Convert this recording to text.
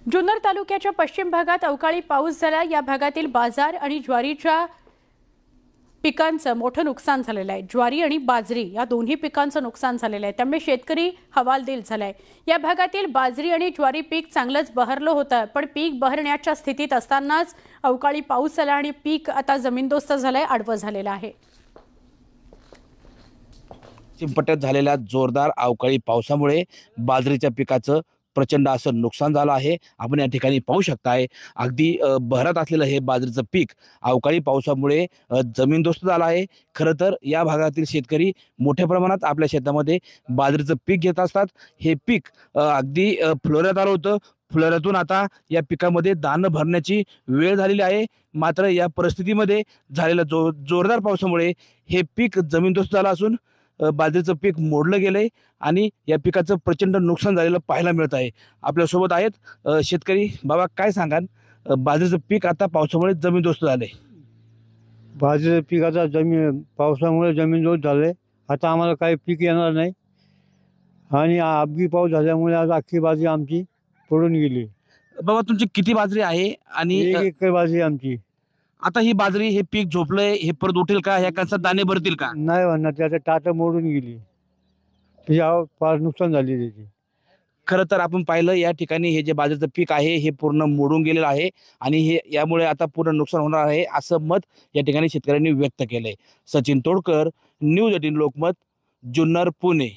जुन्नर तालुक्याच्या पश्चिम भागात अवकाळी पाऊस झाला। या भागातील बाजार आणि ज्वारीच्या पिकांचं मोठं नुकसान झालेलं आहे। ज्वारी आणि बाजरी या दोन्ही पिकांचं नुकसान झालेलं आहे, त्यामुळे शेतकरी हवालदिल झालाय। या भागातील बाजरी आणि ज्वारी पीक चांगलंच बहरलं होतं, पण पीक बहरण्याच्या स्थितीत असतानाच अवकाळी पाऊस आला आणि पीक आता जमीनदोस्त झालंय, आडवं झालेलं आहे। चिंपट्यात झालेल्या जोरदार अवकाळी पावसामुळे बाजरीच्या पिकाचं प्रचंड असं नुकसान झालं आहे। आपण या ठिकाणी पाहू शकताय, अगदी बहरत असलेलं हे बाजरीचं पीक अवकाळी पावसामुळे जमीनदोस्त झालं आहे। खरं तर या भागातील शेतकरी मोठ्या प्रमाणात आपल्या शेतामध्ये बाजरीचं पीक घेत असतात। हे पीक अगदी फुलोऱ्यात आलं होतं। फुलोऱ्यातून आता या पिकामध्ये दाणं भरण्याची वेळ झालेली आहे। मात्र या परिस्थितीमध्ये झालेल्या जोरदार पावसामुळे हे पीक जमीनदोस्त झालं असून बाजरीचं पीक मोडलं गेलंय आणि या पिकाचं प्रचंड नुकसान झालेलं पाहायला मिळत आहे। आपल्यासोबत आहेत शेतकरी। बाबा, काय सांगाल, बाजरीचं पीक आता पावसामुळे जमीनदोस्त झालंय? बाजरीचं पीक आता पावसामुळे जमीनदोस्त झाले। आता आम्हाला काही पीक येणार नाही आणि अवकाळी पाऊस झाल्यामुळे आज अख्खी बाजरी आमची पडून गेली। बाबा, तुमची किती बाजरी आहे? आणि 1 एकर बाजरी आमची आता ही बाजरी, हे पीक झोपलंय, हे परत उठेल का? ह्या कणसात दाणे भरतील का? नाही होणार, त्याचं टाटं मोडून गेली, त्याची फार नुकसान झाली त्याची। खरं तर आपण पाहिलं, या ठिकाणी हे जे बाजरीचं पीक आहे हे पूर्ण मोडून गेलेलं आहे आणि हे यामुळे आता पूर्ण नुकसान होणार आहे, असं मत या ठिकाणी शेतकऱ्यांनी व्यक्त केलंय। सचिन तोडकर, न्यूज 18 लोकमत, जुन्नर, पुणे।